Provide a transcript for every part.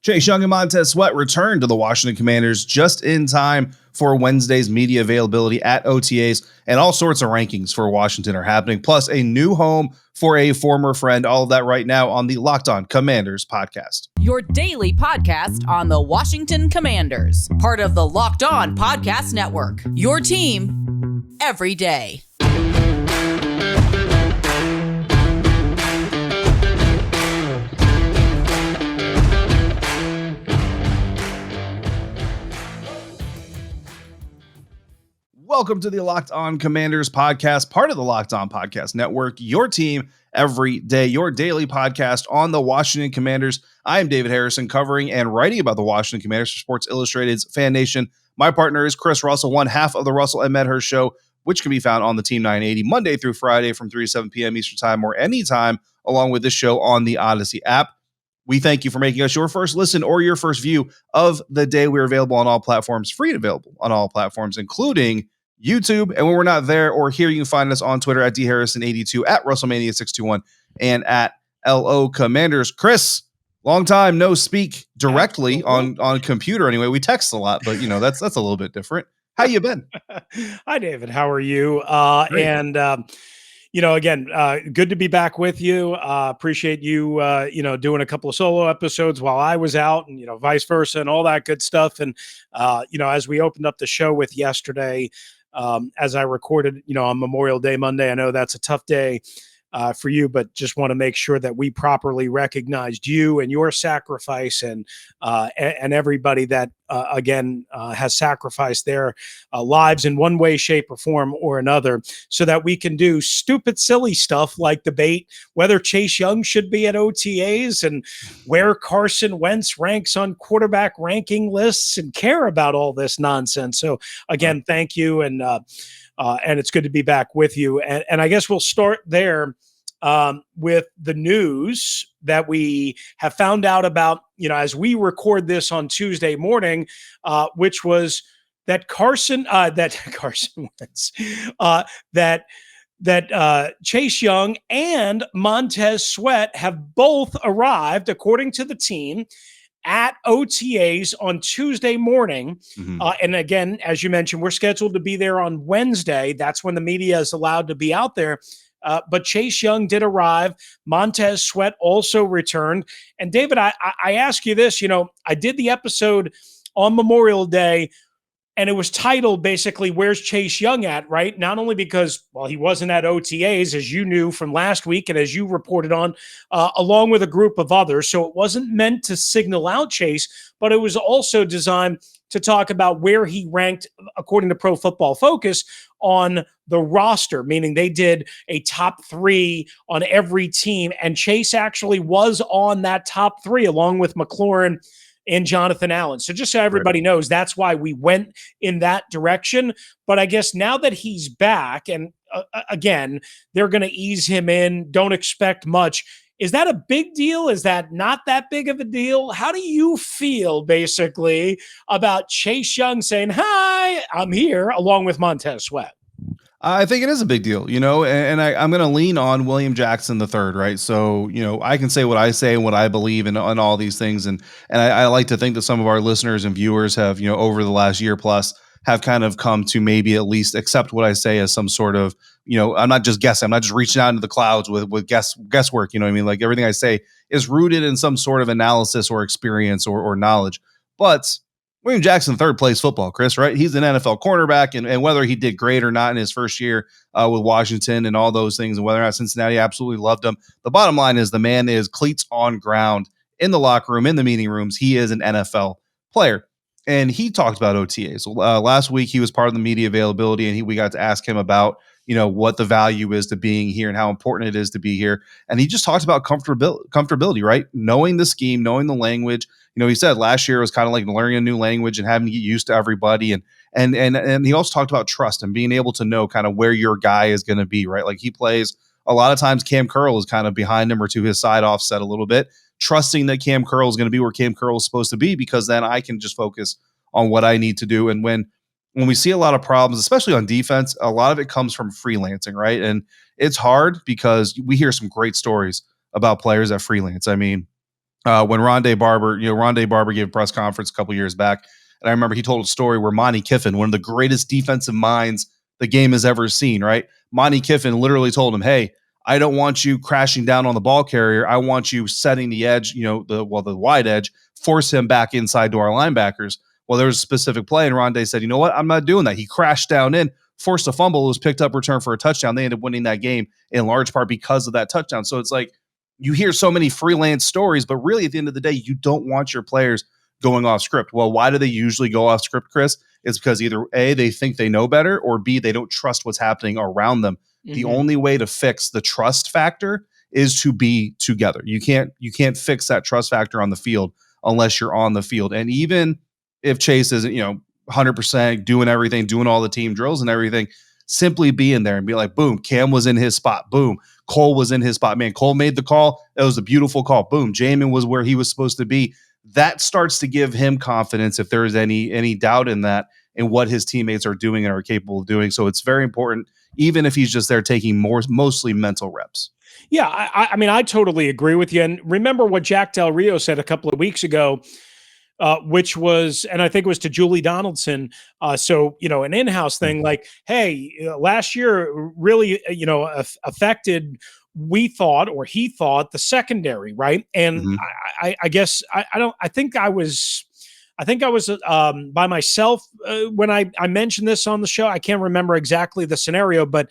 Chase Young and Montez Sweat returned to the Washington Commanders just in time for Wednesday's media availability at OTAs, and all sorts of rankings for Washington are happening, plus a new home for a former friend. All of that right now on the Locked On Commanders podcast. Your daily podcast on the Washington Commanders, part of the Locked On Podcast Network, your team every day. Welcome to the Locked On Commanders podcast, part of the Locked On Podcast Network, your team every day, your daily podcast on the Washington Commanders. I am David Harrison, covering and writing about the Washington Commanders for Sports Illustrated's Fan Nation. My partner is Chris Russell, one half of the Russell and Medhurst Show, which can be found on the Team 980 Monday through Friday from 3 to 7 p.m. Eastern Time or anytime, along with this show on the Audacy app. We thank you for making us your first listen or your first view of the day. We're available on all platforms, free and available on all platforms, including YouTube. And when we're not there or here, you can find us on Twitter at dharrison82, at WrestleMania621, and at LO Commanders. Chris, long time no speak directly on computer anyway. We text a lot, but that's a little bit different. How you been? Hi, David. How are you? Again, good to be back with you. Appreciate you, doing a couple of solo episodes while I was out, and, vice versa and all that good stuff. And, as we opened up the show with yesterday, as I recorded, on Memorial Day Monday, I know that's a tough day for you, but just want to make sure that we properly recognized you and your sacrifice and everybody that, has sacrificed their lives in one way, shape, or form or another, so that we can do stupid, silly stuff like debate whether Chase Young should be at OTAs and where Carson Wentz ranks on quarterback ranking lists and care about all this nonsense. So again, thank you. And it's good to be back with you. And I guess we'll start there with the news that we have found out about, as we record this on Tuesday morning, which was that Carson Wentz, that Chase Young and Montez Sweat have both arrived, according to the team, at OTAs on Tuesday morning. Mm-hmm. And again, as you mentioned, we're scheduled to be there on Wednesday. That's when the media is allowed to be out there. But Chase Young did arrive. Montez Sweat also returned. And David, I ask you this, I did the episode on Memorial Day, and it was titled basically, "Where's Chase Young at?" Right? Not only because, he wasn't at OTAs, as you knew from last week and as you reported on, along with a group of others. So it wasn't meant to signal out Chase, but it was also designed to talk about where he ranked, according to Pro Football Focus, on the roster, meaning they did a top 3 on every team. And Chase actually was on that top 3 along with McLaurin and Jonathan Allen. So just so everybody knows, that's why we went in that direction. But I guess now that he's back, and again, they're going to ease him in, don't expect much. Is that a big deal? Is that not that big of a deal? How do you feel, basically, about Chase Young saying, "Hi, I'm here," along with Montez Sweat? I think it is a big deal, and I'm going to lean on William Jackson III, right? So, I can say what I say and what I believe in on all these things. And I like to think that some of our listeners and viewers have, over the last year plus, have kind of come to maybe at least accept what I say as some sort of, I'm not just guessing. I'm not just reaching out into the clouds with guesswork. You know what I mean? Like, everything I say is rooted in some sort of analysis or experience or knowledge. But William Jackson III plays football, Chris, right? He's an NFL cornerback, and whether he did great or not in his first year with Washington and all those things, and whether or not Cincinnati absolutely loved him, the bottom line is the man is cleats on ground in the locker room, in the meeting rooms. He is an NFL player. And he talked about OTAs. Last week, he was part of the media availability, and we got to ask him about, what the value is to being here and how important it is to be here. And he just talked about comfortability, right? Knowing the scheme, knowing the language. He said last year was kind of like learning a new language and having to get used to everybody. And he also talked about trust and being able to know kind of where your guy is going to be, right? Like, he plays a lot of times. Cam Curl is kind of behind him or to his side offset a little bit, trusting that Cam Curl is going to be where Cam Curl is supposed to be, because then I can just focus on what I need to do. And when we see a lot of problems, especially on defense, a lot of it comes from freelancing, right? And it's hard because we hear some great stories about players that freelance. I mean, when Rondé Barber gave a press conference a couple years back, and I remember he told a story where Monty Kiffin, one of the greatest defensive minds the game has ever seen, right? Monty Kiffin literally told him, "Hey, I don't want you crashing down on the ball carrier. I want you setting the edge, the wide edge, force him back inside to our linebackers." Well, there was a specific play, and Rondé said, "You know what? I'm not doing that." He crashed down in, forced a fumble, was picked up, returned for a touchdown. They ended up winning that game in large part because of that touchdown. So it's like you hear so many freelance stories, but really at the end of the day, you don't want your players going off script. Well, why do they usually go off script, Chris? It's because either A, they think they know better, or B, they don't trust what's happening around them. The only way to fix the trust factor is to be together. You can't fix that trust factor on the field unless you're on the field. And even if Chase isn't, 100% doing everything, doing all the team drills and everything, simply being there and be like, boom, Cam was in his spot. Boom, Cole was in his spot. Man, Cole made the call. That was a beautiful call. Boom, Jamin was where he was supposed to be. That starts to give him confidence if there is any doubt in that and what his teammates are doing and are capable of doing. So it's very important, even if he's just there taking mostly mental reps. Yeah, I mean, I totally agree with you. And remember what Jack Del Rio said a couple of weeks ago, which was, and I think it was to Julie Donaldson. An in-house thing like, hey, last year really, affected, we thought, or he thought, the secondary, right? And I guess I think I was by myself when I mentioned this on the show. I can't remember exactly the scenario, but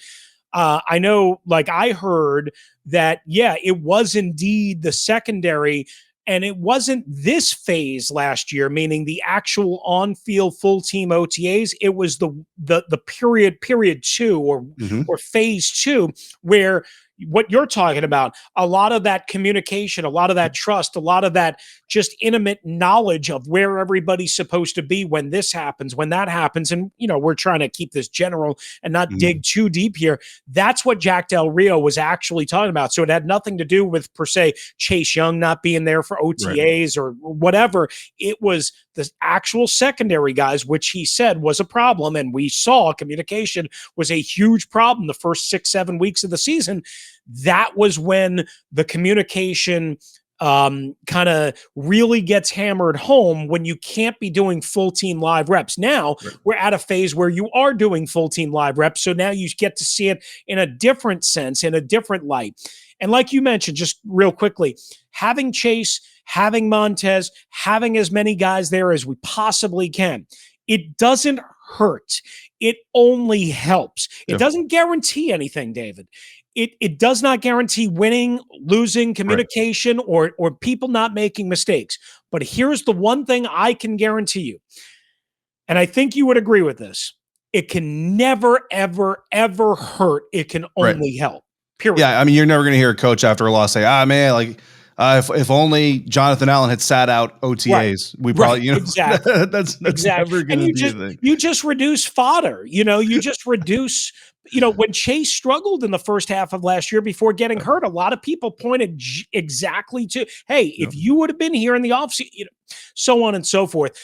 I know, like, I heard that, yeah, it was indeed the secondary. And it wasn't this phase last year, meaning the actual on-field full team OTAs. It was the period two or phase two, where what you're talking about, a lot of that communication, a lot of that trust, a lot of that just intimate knowledge of where everybody's supposed to be when this happens, when that happens. And, we're trying to keep this general and not dig too deep here. That's what Jack Del Rio was actually talking about. So it had nothing to do with, per se, Chase Young not being there for OTAs or whatever. It was the actual secondary guys, which he said was a problem. And we saw communication was a huge problem the first 6-7 weeks of the season. That was when the communication kind of really gets hammered home, when you can't be doing full team live reps. Now we're at a phase where you are doing full team live reps. So now you get to see it in a different sense, in a different light. And like you mentioned, just real quickly, having Chase, having Montez, having as many guys there as we possibly can, it doesn't hurt. It only helps. It doesn't guarantee anything, David. It does not guarantee winning, losing, communication, or people not making mistakes. But here's the one thing I can guarantee you, and I think you would agree with this: it can never, ever, ever hurt. It can only help. Period. Yeah, I mean, you're never going to hear a coach after a loss say, man, like, if only Jonathan Allen had sat out OTAs, we probably, exactly. that's never going to be the thing. You just reduce fodder. You just reduce. When Chase struggled in the first half of last year before getting hurt, a lot of people pointed exactly to, hey, if you would have been here in the offseason, so on and so forth.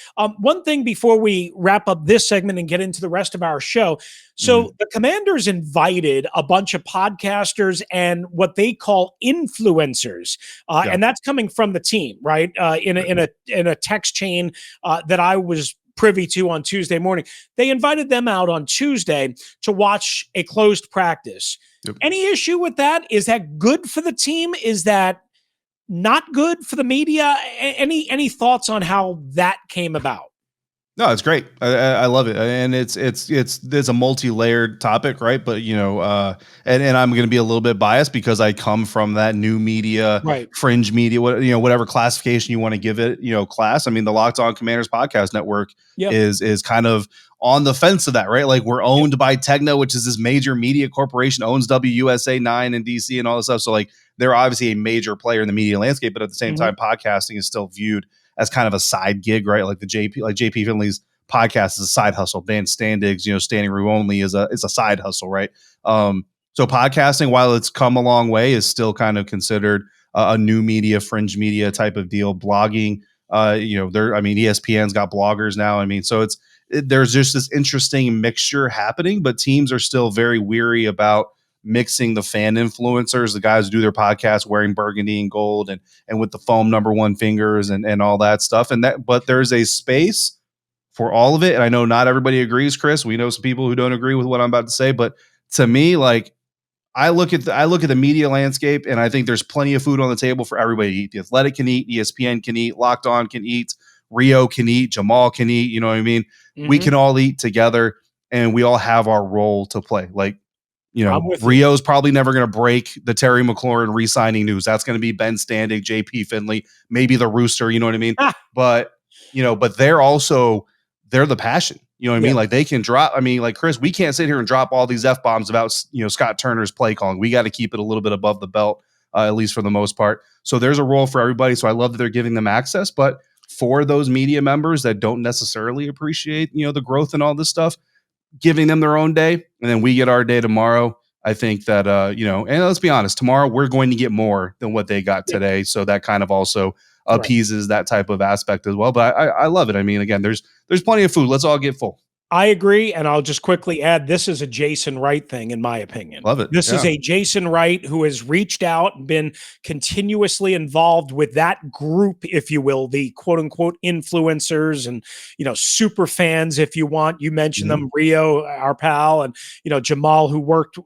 One thing before we wrap up this segment and get into the rest of our show. So the Commanders invited a bunch of podcasters and what they call influencers. And that's coming from the team, right? In a text chain that I was privy to on Tuesday morning. They invited them out on Tuesday to watch a closed practice. Any issue with that? Is that good for the team? Is that not good for the media? Any thoughts on how that came about? No, it's great. I love it, and it's a multi-layered topic, right? But and I'm going to be a little bit biased because I come from that new media, fringe media, whatever classification you want to give it, class. I mean, the Locked On Commanders podcast network is kind of on the fence of that, right? Like, we're owned by Tegna, which is this major media corporation, owns WUSA 9 in DC and all this stuff. So, like, they're obviously a major player in the media landscape, but at the same time, podcasting is still viewed as kind of a side gig, right? Like JP Finley's podcast is a side hustle. Dan Standig's, standing room only is a side hustle, right? So podcasting, while it's come a long way, is still kind of considered a new media, fringe media type of deal. Blogging, ESPN's got bloggers now. I mean, so there's just this interesting mixture happening, but teams are still very weary about mixing the fan influencers, the guys who do their podcasts wearing burgundy and gold and with the foam #1 fingers and all that stuff. But there's a space for all of it. And I know not everybody agrees, Chris. We know some people who don't agree with what I'm about to say, but to me, like, I look at the media landscape, and I think there's plenty of food on the table for everybody to eat. The Athletic can eat, ESPN can eat, Locked On can eat, Rio can eat, Jamal can eat. You know what I mean? Mm-hmm. We can all eat together, and we all have our role to play. Like, Rio's probably never going to break the Terry McLaurin re-signing news. That's going to be Ben Standig, JP Finley, maybe the Rooster. You know what I mean? But they're the passion. You know what I mean? Like, they can drop. I mean, like, Chris, we can't sit here and drop all these F-bombs about, Scott Turner's play calling. We got to keep it a little bit above the belt, at least for the most part. So there's a role for everybody. So I love that they're giving them access. But for those media members that don't necessarily appreciate, the growth and all this stuff, giving them their own day, and then we get our day tomorrow. I think that, and let's be honest, tomorrow we're going to get more than what they got today. So that kind of also appeases that type of aspect as well. But I love it. I mean, again, there's plenty of food. Let's all get full. I agree, and I'll just quickly add, this is a Jason Wright thing, in my opinion. Love it. This is a Jason Wright who has reached out and been continuously involved with that group, if you will, the quote-unquote influencers and, super fans, if you want. You mentioned them, Rio, our pal, and, Jamal, who worked,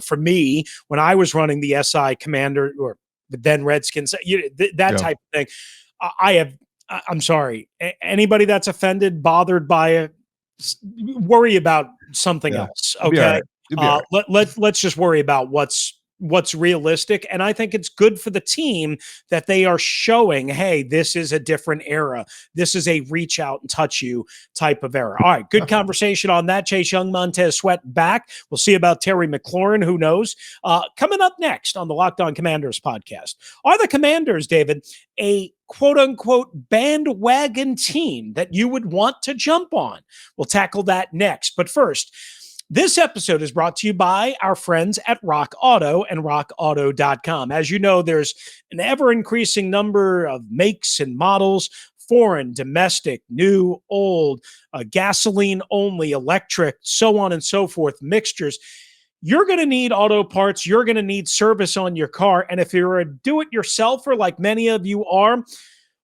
for me when I was running the SI Commander, or the then Redskins, that type of thing. I'm sorry, anybody that's offended, bothered by it, worry about something else. Okay. Let's just worry about what's realistic. And I think it's good for the team that they are showing, hey, this is a different era. This is a reach out and touch you type of era. All right. Good conversation on that. Chase Young, Montez Sweat back. We'll see about Terry McLaurin. Who knows? Coming up next on the Locked On Commanders podcast. Are the Commanders, David, a quote unquote bandwagon team that you would want to jump on? We'll tackle that next. But first, this episode is brought to you by our friends at Rock Auto and rockauto.com. As you know, there's an ever-increasing number of makes and models, foreign, domestic, new, old, gasoline only, electric, so on and so forth, mixtures. You're going to need auto parts. You're going to need service on your car. And if you're a do-it-yourselfer like many of you are,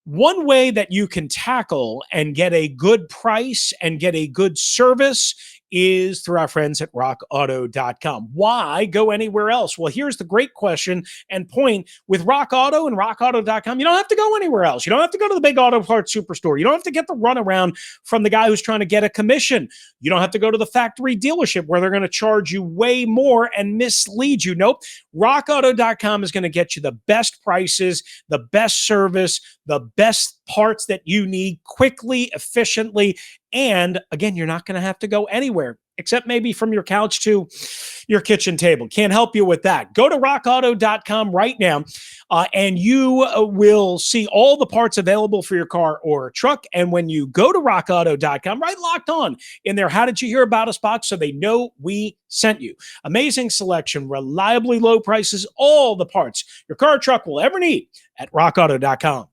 one way that you can tackle and get a good price and get a good service is through our friends at rockauto.com. Why go anywhere else? Well, here's the great question and point with Rock Auto and rockauto.com. You don't have to go anywhere else. You don't have to go to the big auto parts superstore. You don't have to get the runaround from the guy who's trying to get a commission. You don't have to go to the factory dealership where they're going to charge you way more and mislead you. Nope. rockauto.com is going to get you the best prices, the best service, the best parts that you need quickly, efficiently. And again, you're not going to have to go anywhere except maybe from your couch to your kitchen table. Can't help you with that. Go to rockauto.com right now, and you will see all the parts available for your car or truck. And when you go to rockauto.com, right, Locked On in there, how did you hear about us box, so they know we sent you. Amazing selection, reliably low prices, all the parts your car or truck will ever need at rockauto.com.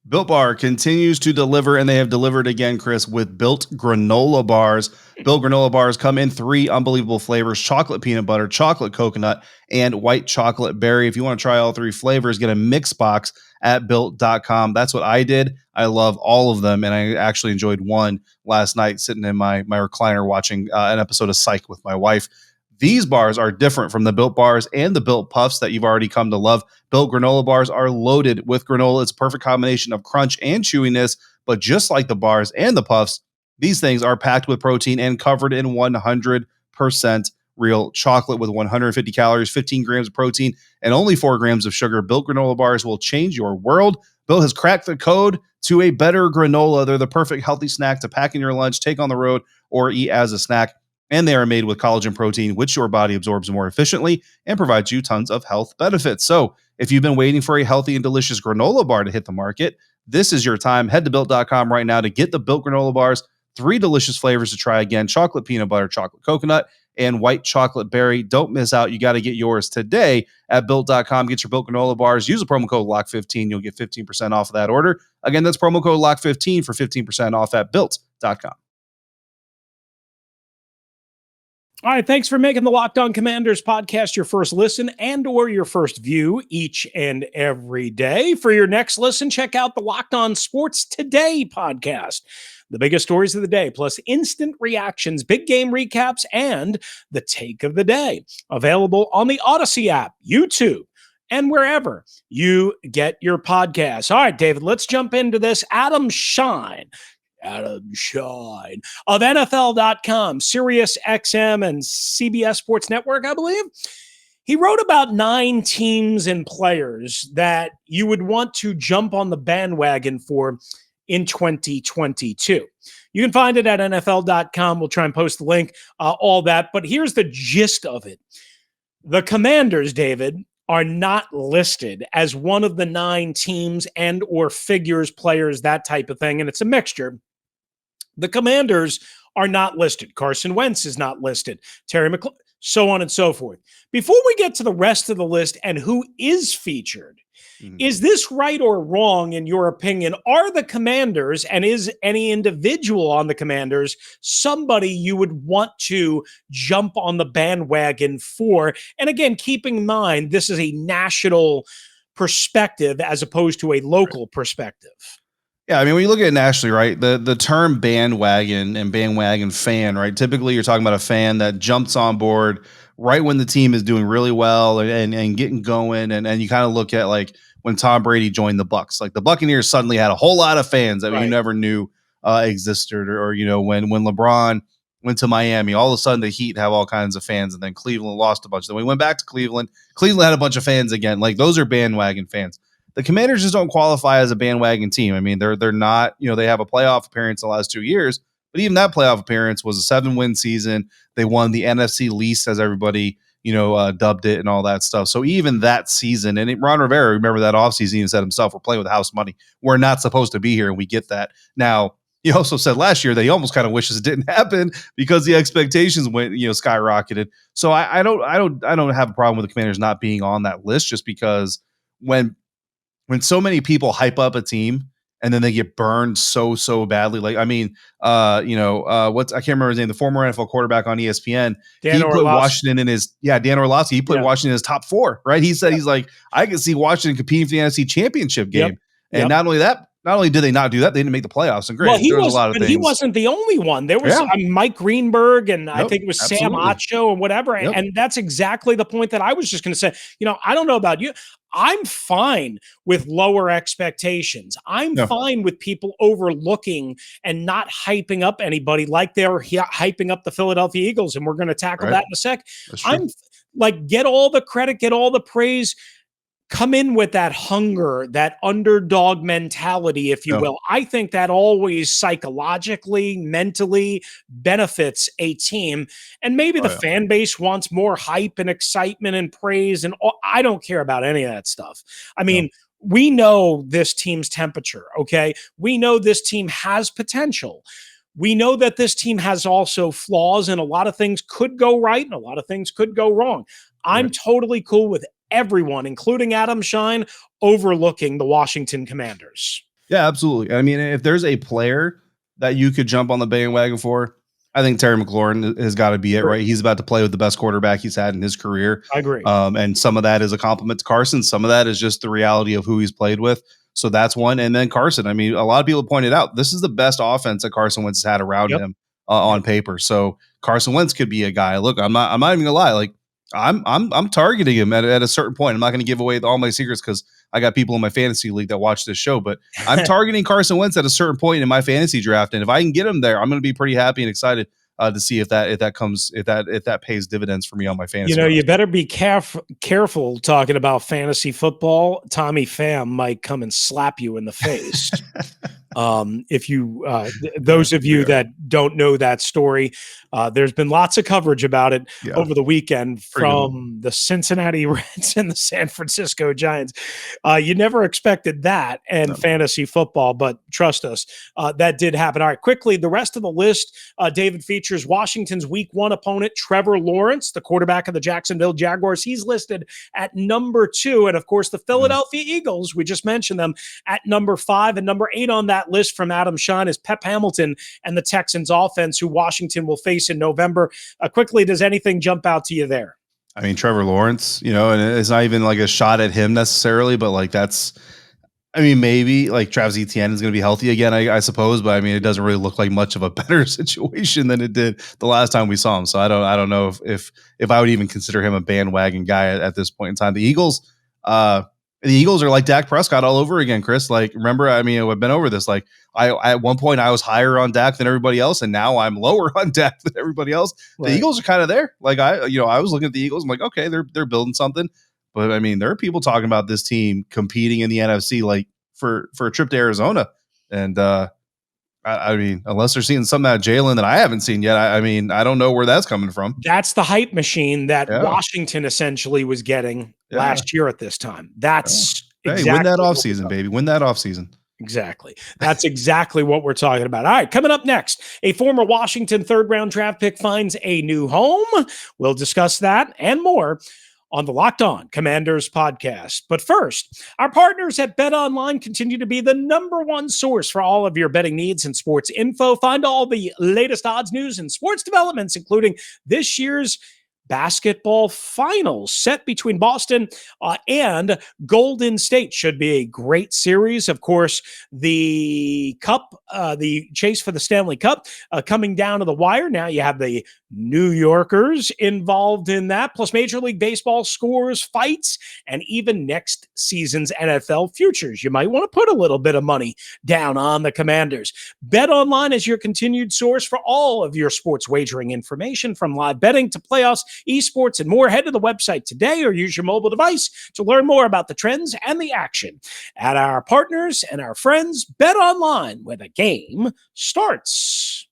Built Bar continues to deliver, and they have delivered again, Chris, with Built granola bars. Built granola bars come in 3 unbelievable flavors: chocolate peanut butter, chocolate coconut, and white chocolate berry. If you want to try all 3 flavors, get a mix box at built.com. That's what I did. I love all of them, and I actually enjoyed one last night sitting in my recliner watching an episode of Psych with my wife. These bars are different from the Built bars and the Built Puffs that you've already come to love. Built granola bars are loaded with granola. It's a perfect combination of crunch and chewiness, but just like the bars and the puffs, these things are packed with protein and covered in 100% real chocolate with 150 calories, 15 grams of protein, and only 4 grams of sugar. Built granola bars will change your world. Built has cracked the code to a better granola. They're the perfect healthy snack to pack in your lunch, take on the road, or eat as a snack. And they are made with collagen protein, which your body absorbs more efficiently and provides you tons of health benefits. So if you've been waiting for a healthy and delicious granola bar to hit the market, this is your time. Head to Built.com right now to get the Built granola bars. 3 delicious flavors to try again: chocolate peanut butter, chocolate coconut, and white chocolate berry. Don't miss out. You got to get yours today at Built.com. Get your Built granola bars. Use the promo code LOCK15. You'll get 15% off of that order. Again, that's promo code LOCK15 for 15% off at Built.com. All right, thanks for making the Locked On Commanders podcast your first listen and or your first view each and every day. For your next listen, check out the Locked On Sports Today podcast. The biggest stories of the day, plus instant reactions, big game recaps, and the take of the day. Available on the Audacy app, YouTube, and wherever you get your podcasts. All right, David, let's jump into this. Adam Schein of NFL.com, Sirius XM, and CBS Sports Network, I believe. He wrote about 9 teams and players that you would want to jump on the bandwagon for in 2022. You can find it at NFL.com. We'll try and post the link, all that. But here's the gist of it. The Commanders, David, are not listed as one of the 9 teams and or figures, players, that type of thing. And it's a mixture. The Commanders are not listed. Carson Wentz is not listed. Terry McLaurin, so on and so forth. Before we get to the rest of the list and who is featured, is this right or wrong in your opinion? Are the Commanders, and is any individual on the Commanders somebody you would want to jump on the bandwagon for? And again, keeping in mind, this is a national perspective as opposed to a local perspective. Yeah, I mean, when you look at it nationally, right, the term bandwagon and bandwagon fan, right, typically you're talking about a fan that jumps on board right when the team is doing really well and getting going. And you kind of look at like when Tom Brady joined the Bucs, like the Buccaneers suddenly had a whole lot of fans that you never knew existed. Or, you know, when LeBron went to Miami, all of a sudden the Heat have all kinds of fans, and then Cleveland lost a bunch. Then we went back to Cleveland had a bunch of fans again. Like those are bandwagon fans. The Commanders just don't qualify as a bandwagon team. I mean, they're not, you know, they have a playoff appearance the last 2 years, but even that playoff appearance was a 7-win season. They won the NFC least, as everybody, you know, dubbed it and all that stuff. So even that season, and Ron Rivera, remember that offseason, he said himself, we're playing with house money. We're not supposed to be here, and we get that. Now, he also said last year that he almost kind of wishes it didn't happen because the expectations went, you know, skyrocketed. So I don't have a problem with the Commanders not being on that list, just because when so many people hype up a team and then they get burned so badly. Like, I mean, I can't remember his name, the former NFL quarterback on ESPN. Dan Put Washington in his, Dan Orlovsky. He put Washington in his top 4, right? He said, he's like, I can see Washington competing for the NFC championship game. And not only did they not do that, they didn't make the playoffs. And great, there was a lot of things. He wasn't the only one. There was Mike Greenberg, and I think it was Sam Acho and whatever. And that's exactly the point that I was just going to say. You know, I don't know about you. I'm fine with lower expectations. I'm fine with people overlooking and not hyping up anybody like they're hyping up the Philadelphia Eagles. And we're going to tackle that in a sec. I'm like, get all the credit, get all the praise. Come in with that hunger, that underdog mentality, if you will. I think that always psychologically, mentally benefits a team. And maybe the fan base wants more hype and excitement and praise. And I don't care about any of that stuff. I mean, we know this team's temperature, okay? We know this team has potential. We know that this team has also flaws, and a lot of things could go right and a lot of things could go wrong. I'm totally cool with everyone, including Adam Schein, overlooking the Washington Commanders. Yeah, absolutely. I mean, if there's a player that you could jump on the bandwagon for, I think Terry McLaurin has got to be it, right? He's about to play with the best quarterback he's had in his career. I agree. And some of that is a compliment to Carson. Some of that is just the reality of who he's played with. So that's one. And then Carson, I mean, a lot of people pointed out, this is the best offense that Carson Wentz has had around him on paper. So Carson Wentz could be a guy. Look, I'm not even gonna lie. Like, I'm targeting him at a certain point. I'm not going to give away all my secrets because I got people in my fantasy league that watch this show, but I'm targeting Carson Wentz at a certain point in my fantasy draft. And if I can get him there, I'm going to be pretty happy and excited to see if that pays dividends for me on my fantasy. You know, you better be careful talking about fantasy football. Tommy Pham might come and slap you in the face. If you, those of you that don't know that story, there's been lots of coverage about it over the weekend from the Cincinnati Reds and the San Francisco Giants. You never expected that in fantasy football, but trust us, that did happen. All right, quickly, the rest of the list, David, features Washington's Week 1 opponent, Trevor Lawrence, the quarterback of the Jacksonville Jaguars. He's listed at number 2. And of course, the Philadelphia Eagles, we just mentioned them, at number 5 and number 8 on that that list from Adam Schein is Pep Hamilton and the Texans offense, who Washington will face in November. Quickly, does anything jump out to you there? I mean, Trevor Lawrence, and it's not even like a shot at him necessarily, but like maybe like Travis Etienne is going to be healthy again, I suppose, but I mean, it doesn't really look like much of a better situation than it did the last time we saw him. So I don't know if I would even consider him a bandwagon guy at this point in time. The Eagles are like Dak Prescott all over again, Chris. Like, remember, I mean, I've been over this. Like, I at one point I was higher on Dak than everybody else, and now I'm lower on Dak than everybody else. Right. The Eagles are kind of there. Like, I was looking at the Eagles. I'm like, okay, they're building something. But I mean, there are people talking about this team competing in the NFC, like for a trip to Arizona. And I mean, unless they're seeing something out of Jalen that I haven't seen yet, I mean, I don't know where that's coming from. That's the hype machine that Washington essentially was getting last year at this time. That's exactly win that offseason, baby. Win that offseason. Exactly. That's exactly what we're talking about. All right, coming up next, a former Washington third-round draft pick finds a new home. We'll discuss that and more on the Locked On Commanders podcast. But first, our partners at BetOnline continue to be the number one source for all of your betting needs and sports info. Find all the latest odds, news, and sports developments, including this year's basketball finals set between Boston and Golden State. Should be a great series. Of course, the Cup, the chase for the Stanley Cup coming down to the wire. Now you have the New Yorkers involved in that, plus Major League Baseball scores, fights, and even next season's NFL futures. You might want to put a little bit of money down on the Commanders. BetOnline is your continued source for all of your sports wagering information, from live betting to playoffs, esports, and more. Head to the website today or use your mobile device to learn more about the trends and the action at our partners and our friends. BetOnline, where the game starts.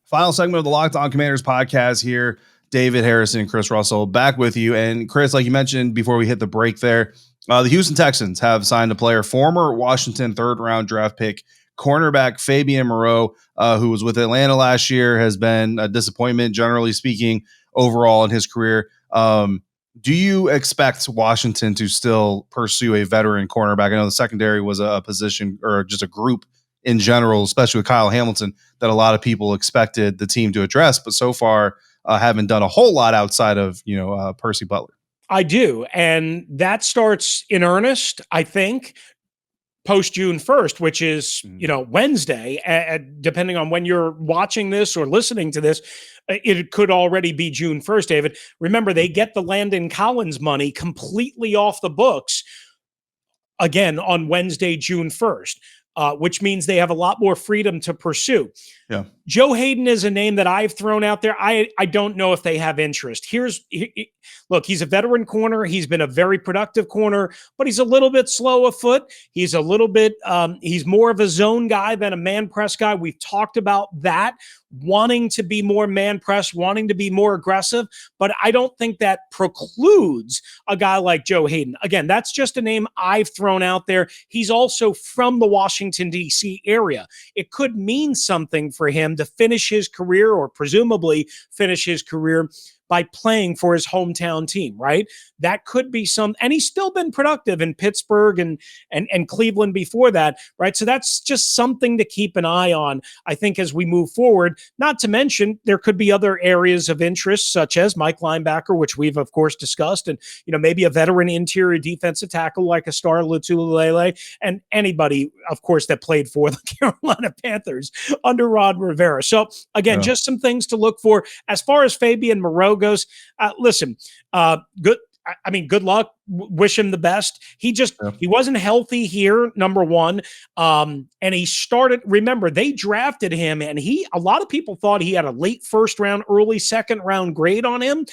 Final segment of the Locked On Commanders podcast here. David Harrison and Chris Russell back with you. And Chris, like you mentioned before we hit the break there, the Houston Texans have signed a player, former Washington third-round draft pick, cornerback Fabian Moreau, who was with Atlanta last year, has been a disappointment, generally speaking, overall in his career. Do you expect Washington to still pursue a veteran cornerback? I know the secondary was a position or just a group in general, especially with Kyle Hamilton, that a lot of people expected the team to address, but so far haven't done a whole lot outside of, Percy Butler. I do. And that starts in earnest, I think, post June 1st, which is, Wednesday, depending on when you're watching this or listening to this. It could already be June 1st, David. Remember, they get the Landon Collins money completely off the books again on Wednesday, June 1st. Which means they have a lot more freedom to pursue. Yeah. Joe Hayden is a name that I've thrown out there. I don't know if they have interest. Look, he's a veteran corner. He's been a very productive corner, but he's a little bit slow of foot. He's a little bit, he's more of a zone guy than a man press guy. We've talked about that, wanting to be more man press, wanting to be more aggressive, but I don't think that precludes a guy like Joe Hayden. Again, that's just a name I've thrown out there. He's also from the Washington, D.C. area. It could mean something for him to finish his career, or presumably finish his career, by playing for his hometown team, right? That could be and he's still been productive in Pittsburgh and Cleveland before that, right? So that's just something to keep an eye on, I think, as we move forward. Not to mention, there could be other areas of interest, such as Mike linebacker, which we've, of course, discussed, and, maybe a veteran interior defensive tackle like a Star Lotulelei, and anybody, of course, that played for the Carolina Panthers under Ron Rivera. So, again, just some things to look for. As far as Fabian Moreau goes, listen, good. I mean, good luck. Wish him the best. He wasn't healthy here, number one. And he started, remember, they drafted him, and a lot of people thought he had a late first round, early second round grade on him.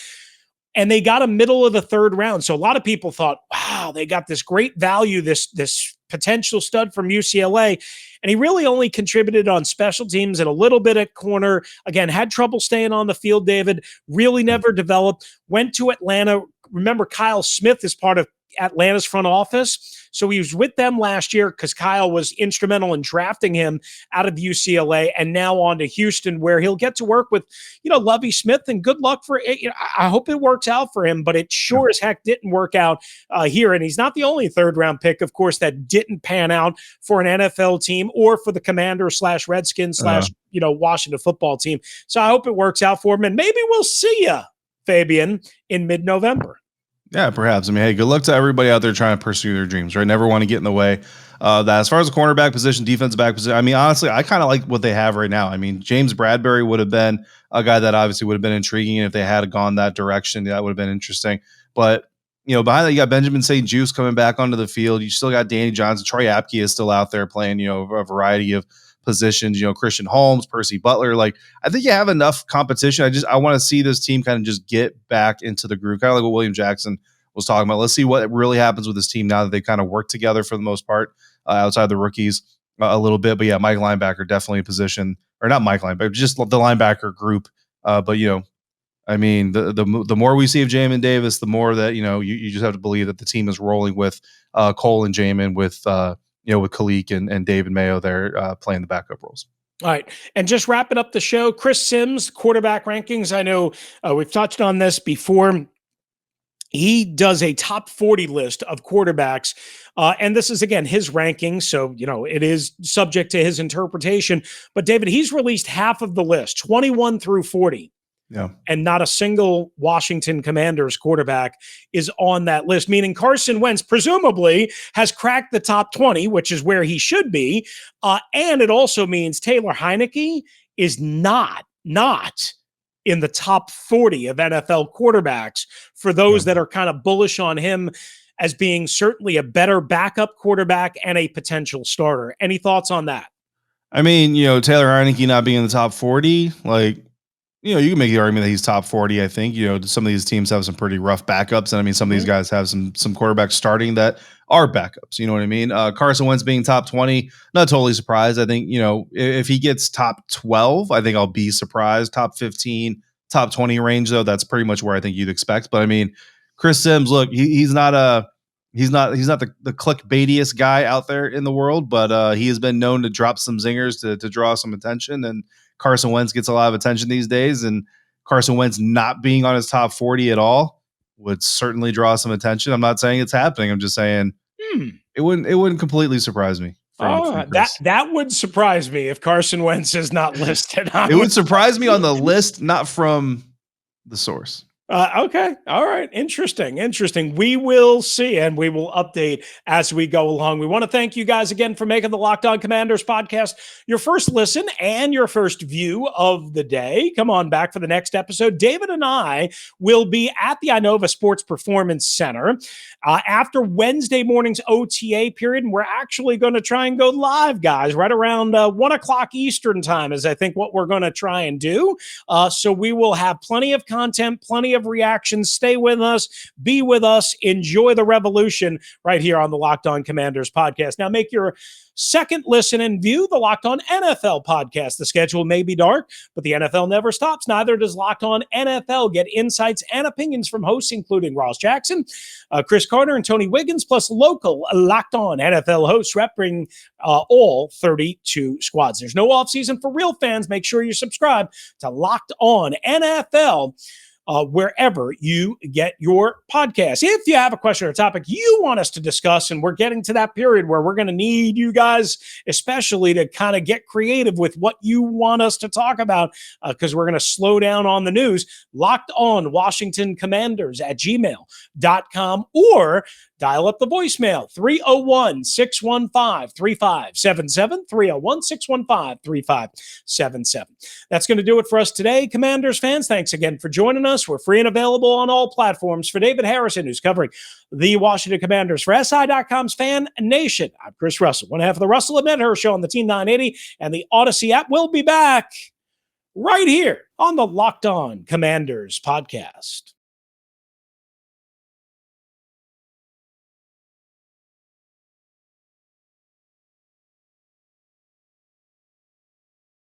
And they got a middle of the third round. So a lot of people thought, wow, they got this great value, this potential stud from UCLA. And he really only contributed on special teams and a little bit at corner. Again, had trouble staying on the field, David. Really never developed. Went to Atlanta. Remember, Kyle Smith is part of Atlanta's front office. So he was with them last year because Kyle was instrumental in drafting him out of UCLA, and now on to Houston, where he'll get to work with, Lovie Smith, and good luck for it. I hope it works out for him, but it sure as heck didn't work out here. And he's not the only third-round pick, of course, that didn't pan out for an NFL team or for the Commanders/Redskins/ Washington football team. So I hope it works out for him, and maybe we'll see you, Fabian, in mid-November. Yeah, perhaps. I mean, hey, good luck to everybody out there trying to pursue their dreams, right? Never want to get in the way. That as far as the cornerback position, defensive back position, I mean, honestly, I kind of like what they have right now. I mean, James Bradbury would have been a guy that obviously would have been intriguing if they had gone that direction. That would have been interesting. But, behind that, you got Benjamin St. Juice coming back onto the field. You still got Danny Johnson. Troy Apke is still out there playing, a variety of positions, Christian Holmes, Percy Butler. Like, I think you have enough competition. I want to see this team kind of just get back into the groove, kind of like what William Jackson was talking about. Let's see what really happens with this team now that they kind of work together for the most part, outside the rookies a little bit. But yeah, Mike linebacker definitely a position, or not Mike linebacker, just the linebacker group. But I mean, the more we see of Jamin Davis, the more that you just have to believe that the team is rolling with Cole and Jamin, with with Kalik and David Mayo there playing the backup roles. All right. And just wrapping up the show, Chris Sims, quarterback rankings. I know we've touched on this before. He does a top 40 list of quarterbacks. And this is, again, his ranking. So, it is subject to his interpretation. But, David, he's released half of the list, 21 through 40. Yeah. And not a single Washington Commanders quarterback is on that list, meaning Carson Wentz presumably has cracked the top 20, which is where he should be. And it also means Taylor Heineke is not in the top 40 of NFL quarterbacks for those that are kind of bullish on him as being certainly a better backup quarterback and a potential starter. Any thoughts on that? I mean, Taylor Heineke not being in the top 40, like, you can make the argument that he's top 40. I think, some of these teams have some pretty rough backups. And I mean, some of these guys have some quarterbacks starting that are backups. You know what I mean? Carson Wentz being top 20, not totally surprised. I think, if he gets top 12, I think I'll be surprised. Top 15, top 20 range, though, that's pretty much where I think you'd expect. But I mean, Chris Sims, look, he's not the clickbaitiest guy out there in the world, but he has been known to drop some zingers to draw some attention. And Carson Wentz gets a lot of attention these days, and Carson Wentz not being on his top 40 at all would certainly draw some attention. I'm not saying it's happening. I'm just saying it wouldn't completely surprise me. That would surprise me if Carson Wentz is not listed. It would surprise me on the list, not from the source. Okay. All right. Interesting. We will see, and we will update as we go along. We want to thank you guys again for making the Locked On Commanders podcast your first listen and your first view of the day. Come on back for the next episode. David and I will be at the Inova Sports Performance Center after Wednesday morning's OTA period, and we're actually going to try and go live, guys, right around 1 o'clock Eastern time is, I think, what we're going to try and do. So we will have plenty of content, plenty of reactions. Stay with us, be with us, enjoy the revolution right here on the Locked On Commanders podcast. Now make your second listen and view the Locked On NFL podcast. The schedule may be dark, but the NFL never stops. Neither does Locked On NFL. Get insights and opinions from hosts including Ross Jackson, Chris Carter, and Tony Wiggins, plus local Locked On NFL hosts repping all 32 squads. There's no offseason for real fans. Make sure you subscribe to Locked On NFL wherever you get your podcast. If you have a question or topic you want us to discuss, and we're getting to that period where we're going to need you guys especially to kind of get creative with what you want us to talk about, because we're going to slow down on the news, Locked On Washington Commanders at gmail.com, or dial up the voicemail, 301-615-3577, 301-615-3577. That's going to do it for us today, Commanders fans. Thanks again for joining us. We're free and available on all platforms. For David Harrison, who's covering the Washington Commanders for SI.com's Fan Nation, I'm Chris Russell, one half of the Russell and Medhurst Show on the Team 980 and the Audacy app. We'll be back right here on the Locked On Commanders podcast.